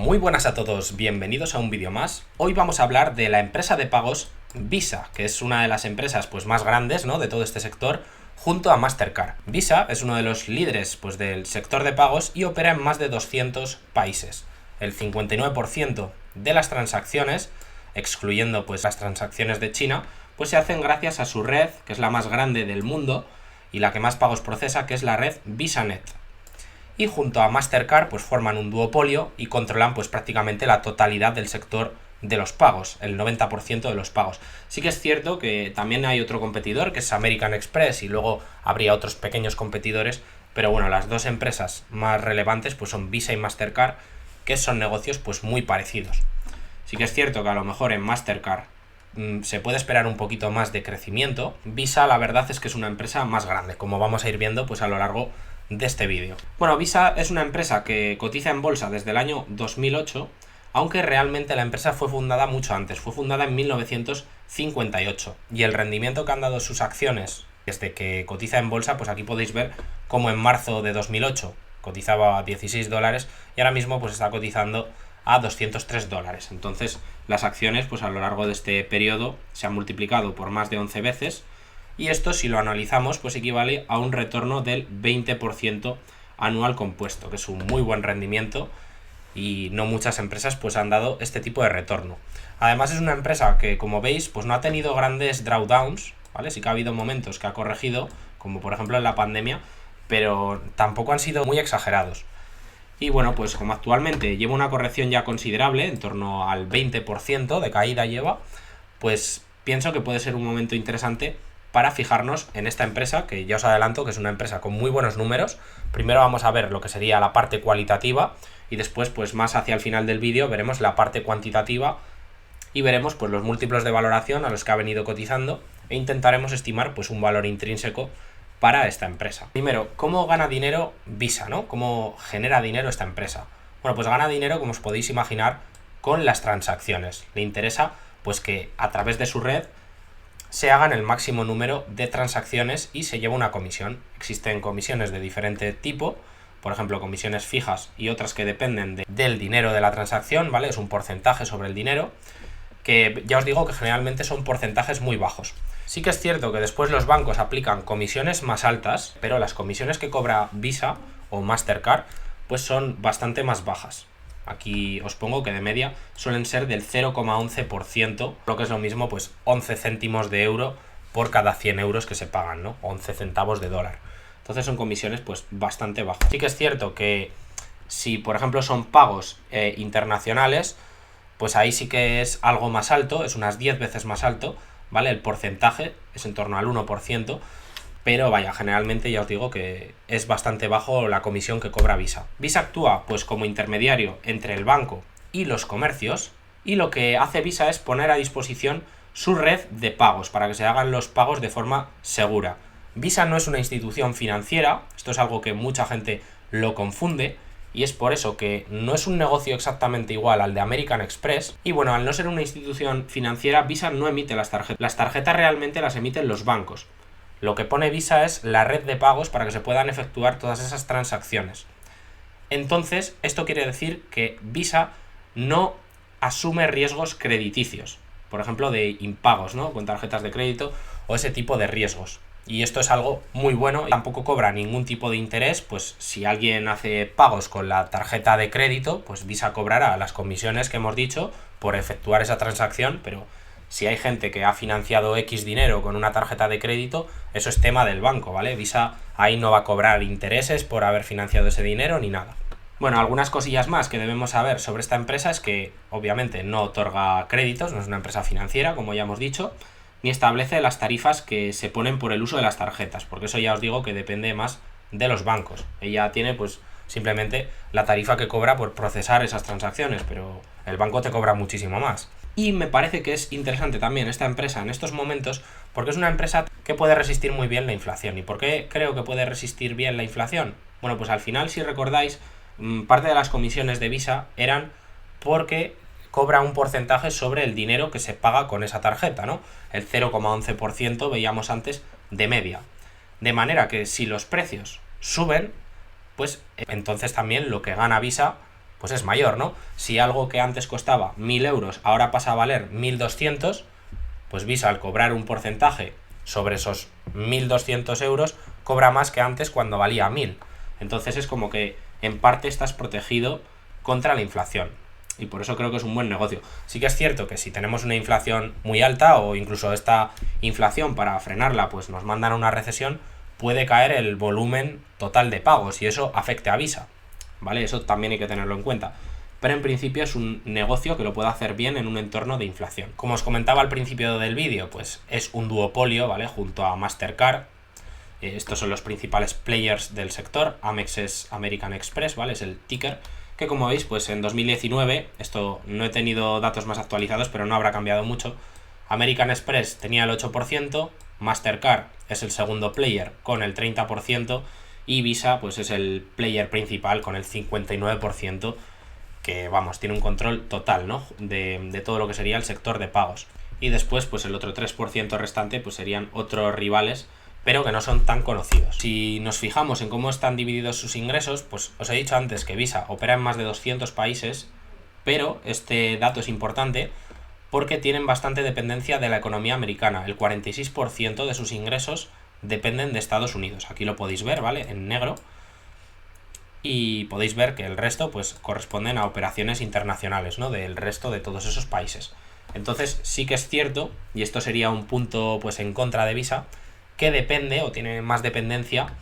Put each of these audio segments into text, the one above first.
Muy buenas a todos, bienvenidos a un vídeo más. Hoy vamos a hablar de la empresa de pagos Visa, que es una de las empresas pues, más grandes, ¿no?, de todo este sector, junto a Mastercard. Visa es uno de los líderes pues, del sector de pagos y opera en más de 200 países. El 59% de las transacciones, excluyendo pues, las transacciones de China, pues se hacen gracias a su red, que es la más grande del mundo y la que más pagos procesa, que es la red VisaNet. Y junto a Mastercard pues forman un duopolio y controlan pues prácticamente la totalidad del sector de los pagos, el 90% de los pagos. Sí que es cierto que también hay otro competidor que es American Express y luego habría otros pequeños competidores, pero bueno, las dos empresas más relevantes pues son Visa y Mastercard, que son negocios pues muy parecidos. Sí que es cierto que a lo mejor en Mastercard se puede esperar un poquito más de crecimiento. Visa la verdad es que es una empresa más grande, como vamos a ir viendo pues a lo largo de este vídeo. Bueno, Visa es una empresa que cotiza en bolsa desde el año 2008, aunque realmente la empresa fue fundada mucho antes, fue fundada en 1958 y el rendimiento que han dado sus acciones desde que cotiza en bolsa, pues aquí podéis ver cómo en marzo de 2008 cotizaba a $16 y ahora mismo pues está cotizando a $203. Entonces las acciones pues a lo largo de este periodo se han multiplicado por más de 11 veces. Y esto, si lo analizamos, pues equivale a un retorno del 20% anual compuesto, que es un muy buen rendimiento y no muchas empresas pues han dado este tipo de retorno. Además es una empresa que, como veis, pues no ha tenido grandes drawdowns, ¿vale? Sí que ha habido momentos que ha corregido, como por ejemplo en la pandemia, pero tampoco han sido muy exagerados. Y bueno, pues como actualmente lleva una corrección ya considerable, en torno al 20% de caída lleva, pues pienso que puede ser un momento interesante para fijarnos en esta empresa, que ya os adelanto que es una empresa con muy buenos números. Primero vamos a ver lo que sería la parte cualitativa y después pues más hacia el final del vídeo veremos la parte cuantitativa y veremos pues los múltiplos de valoración a los que ha venido cotizando e intentaremos estimar pues un valor intrínseco para esta empresa. Primero, ¿cómo gana dinero Visa, ¿no? ¿Cómo genera dinero esta empresa? Bueno, pues gana dinero, como os podéis imaginar, con las transacciones. Le interesa pues que a través de su red se hagan el máximo número de transacciones y se lleva una comisión. Existen comisiones de diferente tipo, por ejemplo, comisiones fijas y otras que dependen del dinero de la transacción, ¿vale? Es un porcentaje sobre el dinero, que ya os digo que generalmente son porcentajes muy bajos. Sí que es cierto que después los bancos aplican comisiones más altas, pero las comisiones que cobra Visa o Mastercard pues son bastante más bajas. Aquí os pongo que de media suelen ser del 0,11%, lo que es lo mismo, pues 11 céntimos de euro por cada 100 euros que se pagan, ¿no? 11 centavos de dólar. Entonces son comisiones pues bastante bajas. Sí que es cierto que si, por ejemplo, son pagos internacionales, pues ahí sí que es algo más alto, es unas 10 veces más alto, ¿vale? El porcentaje es en torno al 1%. Pero vaya, generalmente ya os digo que es bastante bajo la comisión que cobra Visa. Visa actúa pues como intermediario entre el banco y los comercios y lo que hace Visa es poner a disposición su red de pagos para que se hagan los pagos de forma segura. Visa no es una institución financiera, esto es algo que mucha gente lo confunde y es por eso que no es un negocio exactamente igual al de American Express. Y bueno, al no ser una institución financiera, Visa no emite las tarjetas. Las tarjetas realmente las emiten los bancos. Lo que pone Visa es la red de pagos para que se puedan efectuar todas esas transacciones. Entonces, esto quiere decir que Visa no asume riesgos crediticios, por ejemplo, de impagos, ¿no?, con tarjetas de crédito o ese tipo de riesgos. Y esto es algo muy bueno, tampoco cobra ningún tipo de interés, pues si alguien hace pagos con la tarjeta de crédito, pues Visa cobrará las comisiones que hemos dicho por efectuar esa transacción, pero si hay gente que ha financiado X dinero con una tarjeta de crédito, eso es tema del banco, ¿vale? Visa ahí no va a cobrar intereses por haber financiado ese dinero ni nada. Bueno, algunas cosillas más que debemos saber sobre esta empresa es que obviamente no otorga créditos, no es una empresa financiera, como ya hemos dicho, ni establece las tarifas que se ponen por el uso de las tarjetas, porque eso ya os digo que depende más de los bancos. Ella tiene pues simplemente la tarifa que cobra por procesar esas transacciones, pero el banco te cobra muchísimo más. Y me parece que es interesante también esta empresa en estos momentos porque es una empresa que puede resistir muy bien la inflación. ¿Y por qué creo que puede resistir bien la inflación? Bueno, pues al final, si recordáis, parte de las comisiones de Visa eran porque cobra un porcentaje sobre el dinero que se paga con esa tarjeta, ¿no? El 0,11% veíamos antes de media. De manera que si los precios suben, pues entonces también lo que gana Visa pues es mayor, ¿no? Si algo que antes costaba 1.000 euros ahora pasa a valer 1.200, pues Visa, al cobrar un porcentaje sobre esos 1.200 euros, cobra más que antes cuando valía 1.000. Entonces es como que en parte estás protegido contra la inflación. Y por eso creo que es un buen negocio. Sí que es cierto que si tenemos una inflación muy alta, o incluso esta inflación para frenarla pues nos mandan a una recesión, puede caer el volumen total de pagos y eso afecte a Visa, ¿vale? Eso también hay que tenerlo en cuenta. Pero en principio es un negocio que lo puede hacer bien en un entorno de inflación. Como os comentaba al principio del vídeo, pues es un duopolio, ¿vale? Junto a Mastercard. Estos son los principales players del sector. Amex es American Express, ¿vale? Es el ticker. Que como veis, pues en 2019, esto no he tenido datos más actualizados, pero no habrá cambiado mucho. American Express tenía el 8%, Mastercard es el segundo player con el 30% y Visa pues es el player principal con el 59%, que vamos, tiene un control total, ¿no? de todo lo que sería el sector de pagos. Y después pues el otro 3% restante pues serían otros rivales, pero que no son tan conocidos. Si nos fijamos en cómo están divididos sus ingresos, pues os he dicho antes que Visa opera en más de 200 países, pero este dato es importante porque tienen bastante dependencia de la economía americana. El 46% de sus ingresos dependen de Estados Unidos. Aquí lo podéis ver, ¿vale? En negro. Y podéis ver que el resto pues corresponden a operaciones internacionales, ¿no? Del resto de todos esos países. Entonces sí que es cierto, y esto sería un punto pues en contra de Visa, que depende o tiene más dependencia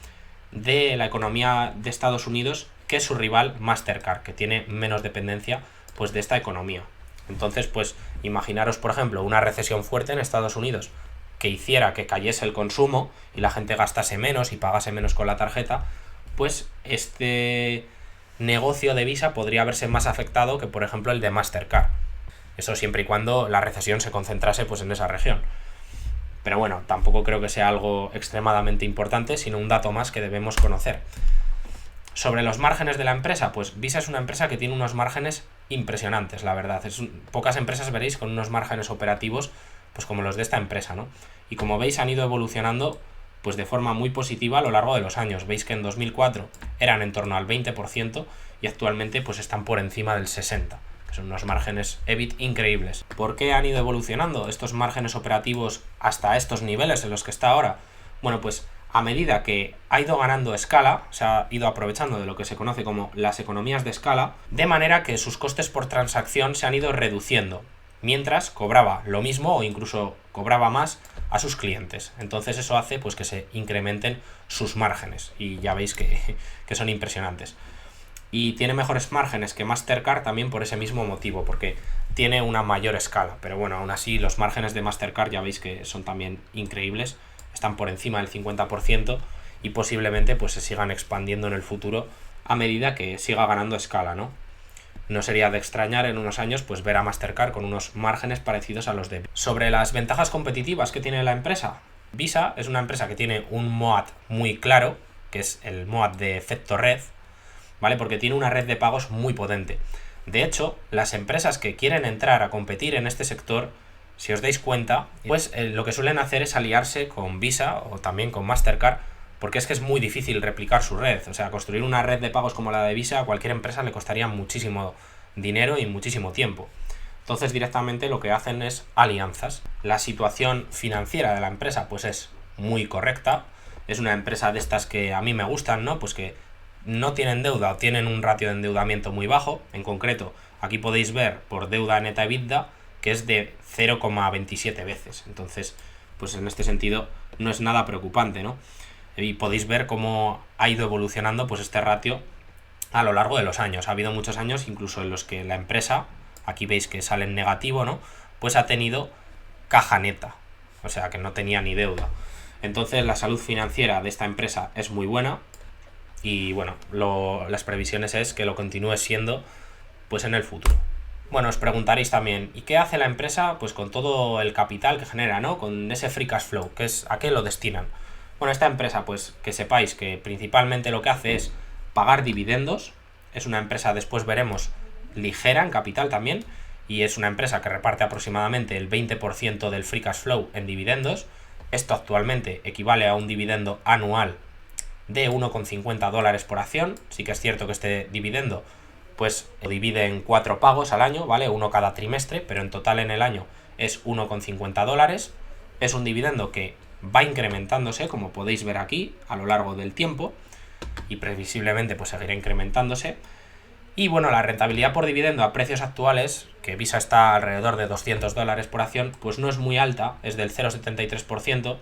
de la economía de Estados Unidos que su rival Mastercard, que tiene menos dependencia pues de esta economía. Entonces, pues imaginaros, por ejemplo, una recesión fuerte en Estados Unidos que hiciera que cayese el consumo y la gente gastase menos y pagase menos con la tarjeta, pues este negocio de Visa podría verse más afectado que, por ejemplo, el de Mastercard. Eso siempre y cuando la recesión se concentrase pues en esa región. Pero bueno, tampoco creo que sea algo extremadamente importante, sino un dato más que debemos conocer. Sobre los márgenes de la empresa, pues Visa es una empresa que tiene unos márgenes impresionantes, la verdad. Pocas empresas veréis con unos márgenes operativos pues como los de esta empresa, ¿no? Y como veis han ido evolucionando pues de forma muy positiva a lo largo de los años. Veis que en 2004 eran en torno al 20% y actualmente pues están por encima del 60%. Son unos márgenes EBIT increíbles. ¿Por qué han ido evolucionando estos márgenes operativos hasta estos niveles en los que está ahora? Bueno, pues a medida que ha ido ganando escala, se ha ido aprovechando de lo que se conoce como las economías de escala, de manera que sus costes por transacción se han ido reduciendo, mientras cobraba lo mismo o incluso cobraba más a sus clientes. Entonces eso hace pues que se incrementen sus márgenes y ya veis que son impresionantes. Y tiene mejores márgenes que Mastercard también por ese mismo motivo, porque tiene una mayor escala. Pero bueno, aún así los márgenes de Mastercard ya veis que son también increíbles, están por encima del 50% y posiblemente pues se sigan expandiendo en el futuro a medida que siga ganando escala, ¿no? No sería de extrañar en unos años pues ver a Mastercard con unos márgenes parecidos a los de Visa. Sobre las ventajas competitivas que tiene la empresa, Visa es una empresa que tiene un MOAT muy claro, que es el MOAT de efecto red, ¿vale? Porque tiene una red de pagos muy potente. De hecho, las empresas que quieren entrar a competir en este sector, si os dais cuenta, pues lo que suelen hacer es aliarse con Visa o también con Mastercard, porque es que es muy difícil replicar su red. O sea, construir una red de pagos como la de Visa a cualquier empresa le costaría muchísimo dinero y muchísimo tiempo. Entonces directamente lo que hacen es alianzas. La situación financiera de la empresa pues es muy correcta. Es una empresa de estas que a mí me gustan, ¿no? Pues que no tienen deuda o tienen un ratio de endeudamiento muy bajo. En concreto, aquí podéis ver por deuda neta EBITDA que es de 0,27 veces. Entonces, pues en este sentido no es nada preocupante, ¿no? Y podéis ver cómo ha ido evolucionando pues este ratio a lo largo de los años. Ha habido muchos años incluso en los que la empresa, aquí veis que sale en negativo, ¿no? Pues ha tenido caja neta, o sea que no tenía ni deuda. Entonces la salud financiera de esta empresa es muy buena y bueno, las previsiones es que lo continúe siendo pues en el futuro. Bueno, os preguntaréis también, ¿y qué hace la empresa pues con todo el capital que genera, ¿no? Con ese free cash flow, ¿a qué lo destinan? Bueno, esta empresa, pues que sepáis que principalmente lo que hace es pagar dividendos. Es una empresa, después veremos, ligera en capital también, y es una empresa que reparte aproximadamente el 20% del free cash flow en dividendos. Esto actualmente equivale a un dividendo anual de $1,50 por acción. Sí que es cierto que este dividendo pues divide en 4 pagos al año, ¿vale? Uno cada trimestre, pero en total en el año es $1,50. Es un dividendo que va incrementándose, como podéis ver aquí, a lo largo del tiempo, y previsiblemente pues seguirá incrementándose. Y bueno, la rentabilidad por dividendo a precios actuales, que Visa está alrededor de $200 por acción, pues no es muy alta, es del 0,73%,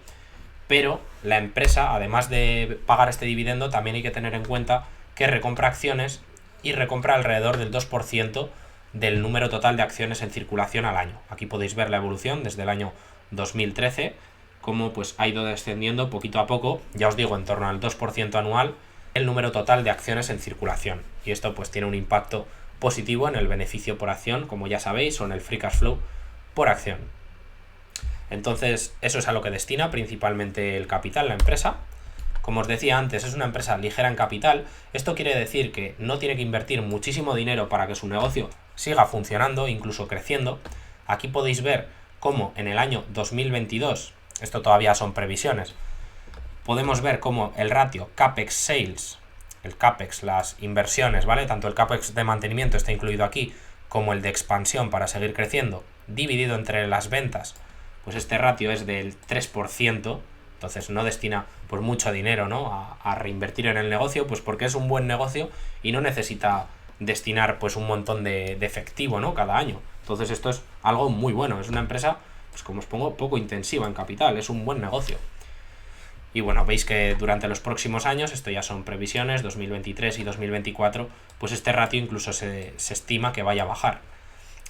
pero la empresa, además de pagar este dividendo, también hay que tener en cuenta que recompra acciones y recompra alrededor del 2% del número total de acciones en circulación al año. Aquí podéis ver la evolución desde el año 2013, cómo pues ha ido descendiendo poquito a poco, ya os digo, en torno al 2% anual, el número total de acciones en circulación. Y esto pues tiene un impacto positivo en el beneficio por acción, como ya sabéis, o en el free cash flow por acción. Entonces, eso es a lo que destina principalmente el capital, la empresa. Como os decía antes, es una empresa ligera en capital. Esto quiere decir que no tiene que invertir muchísimo dinero para que su negocio siga funcionando, incluso creciendo. Aquí podéis ver cómo en el año 2022, esto todavía son previsiones, podemos ver cómo el ratio CAPEX Sales, el CAPEX, las inversiones, ¿vale? Tanto el CAPEX de mantenimiento está incluido aquí, como el de expansión para seguir creciendo, dividido entre las ventas, pues este ratio es del 3%, entonces no destina pues mucho dinero, ¿no? a reinvertir en el negocio, pues porque es un buen negocio y no necesita destinar pues un montón de efectivo, ¿no? Cada año. Entonces esto es algo muy bueno, es una empresa, pues como os pongo, poco intensiva en capital, es un buen negocio. Y bueno, veis que durante los próximos años, esto ya son previsiones, 2023 y 2024, pues este ratio incluso se estima que vaya a bajar.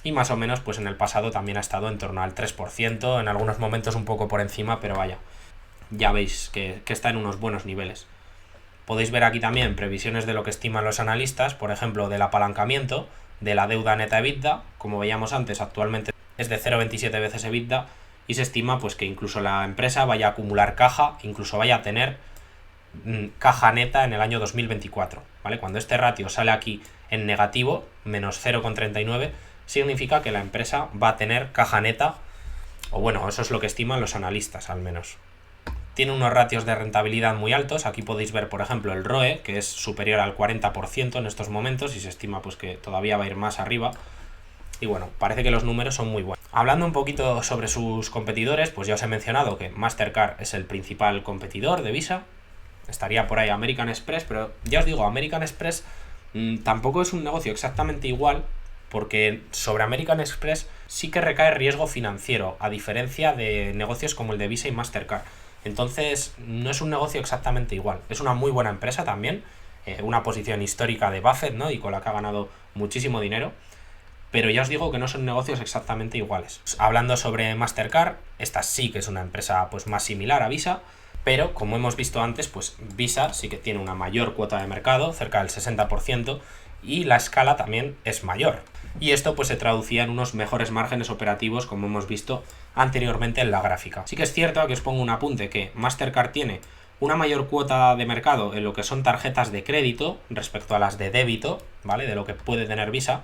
Y más o menos, pues en el pasado también ha estado en torno al 3%, en algunos momentos un poco por encima, pero vaya, ya veis que está en unos buenos niveles. Podéis ver aquí también previsiones de lo que estiman los analistas, por ejemplo, del apalancamiento, de la deuda neta EBITDA, como veíamos antes, actualmente es de 0,27 veces EBITDA, y se estima pues que incluso la empresa vaya a acumular caja, incluso vaya a tener caja neta en el año 2024, ¿vale? Cuando este ratio sale aquí en negativo, menos 0,39, significa que la empresa va a tener caja neta, o bueno, eso es lo que estiman los analistas al menos. Tiene unos ratios de rentabilidad muy altos, aquí podéis ver por ejemplo el ROE, que es superior al 40% en estos momentos, y se estima pues que todavía va a ir más arriba. Y bueno, parece que los números son muy buenos. Hablando un poquito sobre sus competidores, pues ya os he mencionado que Mastercard es el principal competidor de Visa. Estaría por ahí American Express, pero ya os digo, American Express tampoco es un negocio exactamente igual, porque sobre American Express sí que recae riesgo financiero, a diferencia de negocios como el de Visa y Mastercard. Entonces, no es un negocio exactamente igual. Es una muy buena empresa también, una posición histórica de Buffett, ¿no? Y con la que ha ganado muchísimo dinero. Pero ya os digo que no son negocios exactamente iguales. Hablando sobre Mastercard, esta sí que es una empresa pues más similar a Visa, pero como hemos visto antes, pues Visa sí que tiene una mayor cuota de mercado, cerca del 60%, y la escala también es mayor. Y esto pues se traducía en unos mejores márgenes operativos, como hemos visto anteriormente en la gráfica. Sí que es cierto, aquí os pongo un apunte, que Mastercard tiene una mayor cuota de mercado en lo que son tarjetas de crédito respecto a las de débito, ¿vale? De lo que puede tener Visa.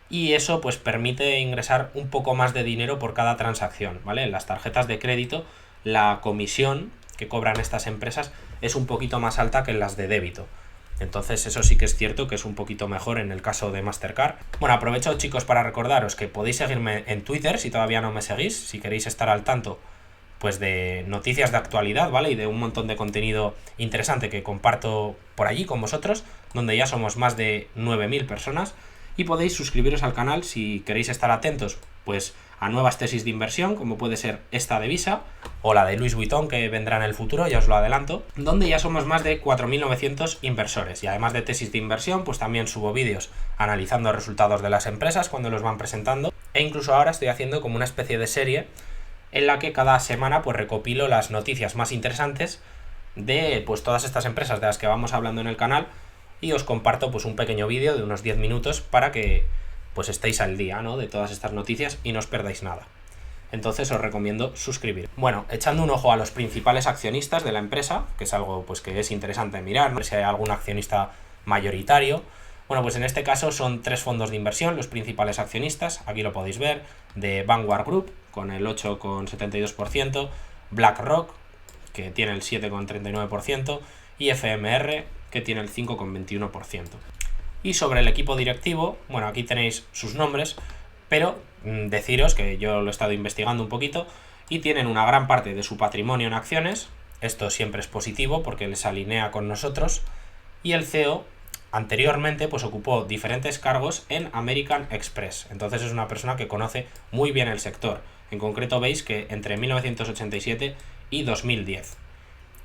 Y eso pues permite ingresar un poco más de dinero por cada transacción, ¿vale? En las tarjetas de crédito la comisión que cobran estas empresas es un poquito más alta que en las de débito. Entonces eso sí que es cierto que es un poquito mejor en el caso de Mastercard. Bueno, aprovecho chicos para recordaros que podéis seguirme en Twitter si todavía no me seguís, si queréis estar al tanto pues de noticias de actualidad, ¿vale? Y de un montón de contenido interesante que comparto por allí con vosotros, donde ya somos más de 9.000 personas. Y podéis suscribiros al canal si queréis estar atentos pues a nuevas tesis de inversión, como puede ser esta de Visa o la de Louis Vuitton, que vendrá en el futuro, ya os lo adelanto, donde ya somos más de 4.900 inversores. Y además de tesis de inversión, pues también subo vídeos analizando resultados de las empresas cuando los van presentando, e incluso ahora estoy haciendo como una especie de serie en la que cada semana pues recopilo las noticias más interesantes de pues todas estas empresas de las que vamos hablando en el canal, y os comparto pues un pequeño vídeo de unos 10 minutos para que pues estéis al día, ¿no? De todas estas noticias y no os perdáis nada. Entonces os recomiendo suscribir. Bueno, echando un ojo a los principales accionistas de la empresa, que es algo pues que es interesante mirar, ¿no? Si hay algún accionista mayoritario. Bueno, pues en este caso son 3 fondos de inversión los principales accionistas, aquí lo podéis ver, de Vanguard Group con el 8,72%, BlackRock que tiene el 7,39% y FMR que tiene el 5,21%. Y sobre el equipo directivo, bueno, aquí tenéis sus nombres, pero deciros que yo lo he estado investigando un poquito y tienen una gran parte de su patrimonio en acciones. Esto siempre es positivo porque les alinea con nosotros. Y el CEO anteriormente pues ocupó diferentes cargos en American Express. Entonces es una persona que conoce muy bien el sector. En concreto veis que entre 1987 y 2010.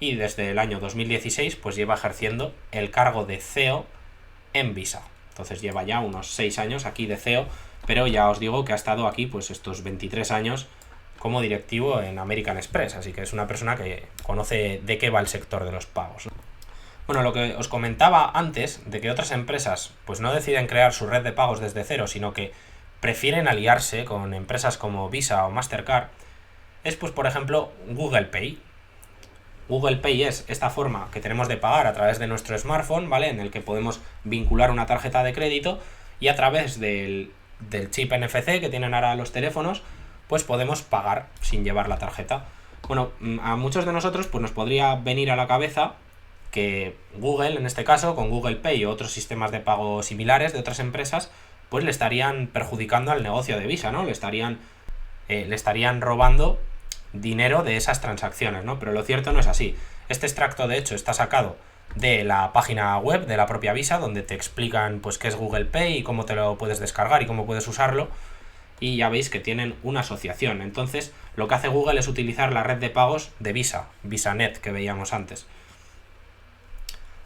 Y desde el año 2016 pues lleva ejerciendo el cargo de CEO en Visa. Entonces lleva ya unos 6 años aquí de CEO, pero ya os digo que ha estado aquí pues estos 23 años como directivo en American Express, así que es una persona que conoce de qué va el sector de los pagos, ¿no? Bueno, lo que os comentaba antes, de que otras empresas pues no deciden crear su red de pagos desde cero, sino que prefieren aliarse con empresas como Visa o Mastercard, es pues por ejemplo Google Pay. Google Pay es esta forma que tenemos de pagar a través de nuestro smartphone, ¿vale? En el que podemos vincular una tarjeta de crédito y a través del chip NFC que tienen ahora los teléfonos, pues podemos pagar sin llevar la tarjeta. Bueno, a muchos de nosotros pues nos podría venir a la cabeza que Google, en este caso, con Google Pay o otros sistemas de pago similares de otras empresas, pues le estarían perjudicando al negocio de Visa, ¿no? Le estarían robando dinero de esas transacciones, ¿no? Pero lo cierto no es así. Este extracto, de hecho, está sacado de la página web de la propia Visa, donde te explican pues qué es Google Pay y cómo te lo puedes descargar y cómo puedes usarlo. Y ya veis que tienen una asociación. Entonces, lo que hace Google es utilizar la red de pagos de Visa, VisaNet, que veíamos antes.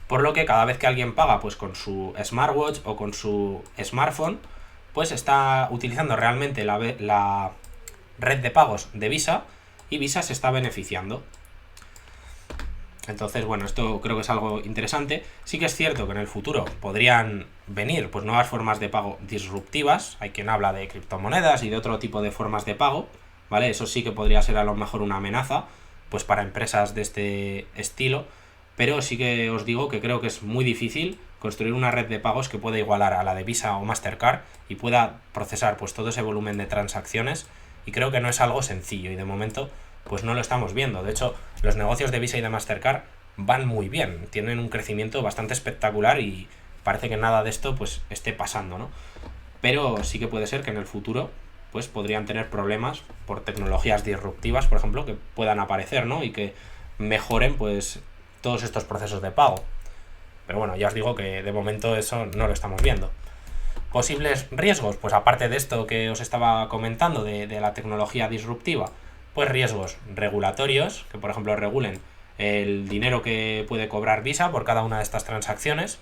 Por lo que cada vez que alguien paga pues con su smartwatch o con su smartphone, pues está utilizando realmente la red de pagos de Visa y Visa se está beneficiando. Entonces, bueno, esto creo que es algo interesante. Sí que es cierto que en el futuro podrían venir pues nuevas formas de pago disruptivas. Hay quien habla de criptomonedas y de otro tipo de formas de pago, ¿vale? Eso sí que podría ser a lo mejor una amenaza pues para empresas de este estilo, pero sí que os digo que creo que es muy difícil construir una red de pagos que pueda igualar a la de Visa o Mastercard y pueda procesar pues todo ese volumen de transacciones, y creo que no es algo sencillo y de momento pues no lo estamos viendo. De hecho, los negocios de Visa y de Mastercard van muy bien, tienen un crecimiento bastante espectacular y parece que nada de esto pues esté pasando, ¿no? Pero sí que puede ser que en el futuro pues podrían tener problemas por tecnologías disruptivas, por ejemplo, que puedan aparecer, ¿no? Y que mejoren pues todos estos procesos de pago. Pero bueno, ya os digo que de momento eso no lo estamos viendo. Posibles riesgos, pues aparte de esto que os estaba comentando de la tecnología disruptiva, pues riesgos regulatorios, que por ejemplo regulen el dinero que puede cobrar Visa por cada una de estas transacciones.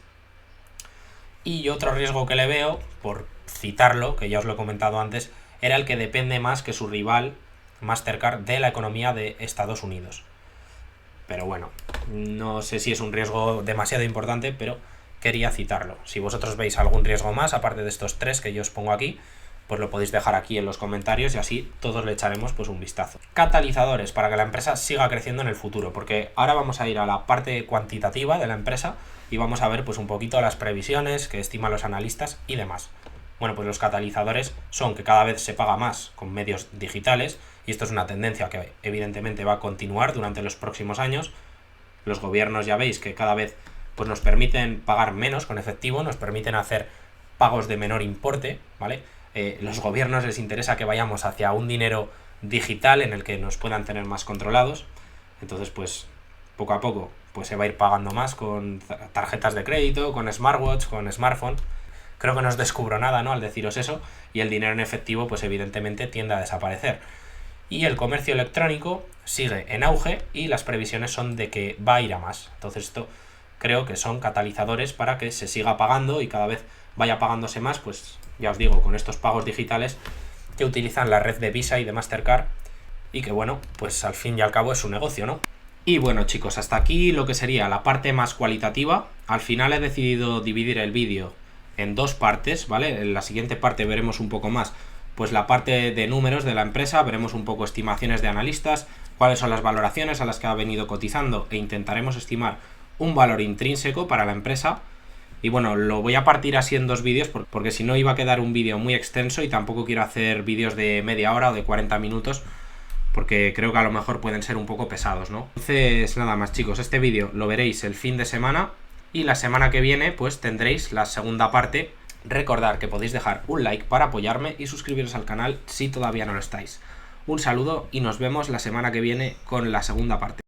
Y otro riesgo que le veo, por citarlo, que ya os lo he comentado antes, era el que depende más que su rival Mastercard de la economía de Estados Unidos. Pero bueno, no sé si es un riesgo demasiado importante, pero quería citarlo. Si vosotros veis algún riesgo más, aparte de estos 3 que yo os pongo aquí, pues lo podéis dejar aquí en los comentarios y así todos le echaremos pues un vistazo. Catalizadores para que la empresa siga creciendo en el futuro, porque ahora vamos a ir a la parte cuantitativa de la empresa y vamos a ver pues un poquito las previsiones que estiman los analistas y demás. Bueno, pues los catalizadores son que cada vez se paga más con medios digitales, y esto es una tendencia que evidentemente va a continuar durante los próximos años. Los gobiernos ya veis que cada vez pues nos permiten pagar menos con efectivo, nos permiten hacer pagos de menor importe, ¿vale? Los gobiernos les interesa que vayamos hacia un dinero digital en el que nos puedan tener más controlados. Entonces, pues poco a poco pues se va a ir pagando más con tarjetas de crédito, con smartwatch, con smartphone. Creo que no os descubro nada, ¿no?, al deciros eso, y el dinero en efectivo pues evidentemente tiende a desaparecer. Y el comercio electrónico sigue en auge y las previsiones son de que va a ir a más. Entonces esto creo que son catalizadores para que se siga pagando y cada vez vaya pagándose más, pues ya os digo, con estos pagos digitales que utilizan la red de Visa y de Mastercard, y que bueno, pues al fin y al cabo es su negocio, ¿no? Y bueno, chicos, hasta aquí lo que sería la parte más cualitativa. Al final he decidido dividir el vídeo en 2 partes, ¿vale? En la siguiente parte veremos un poco más pues la parte de números de la empresa, veremos un poco estimaciones de analistas, cuáles son las valoraciones a las que ha venido cotizando, e intentaremos estimar un valor intrínseco para la empresa. Y bueno, lo voy a partir así en 2 vídeos porque si no iba a quedar un vídeo muy extenso y tampoco quiero hacer vídeos de media hora o de 40 minutos porque creo que a lo mejor pueden ser un poco pesados, ¿no? Entonces nada más, chicos, este vídeo lo veréis el fin de semana y la semana que viene pues tendréis la segunda parte. Recordad que podéis dejar un like para apoyarme y suscribiros al canal si todavía no lo estáis. Un saludo y nos vemos la semana que viene con la segunda parte.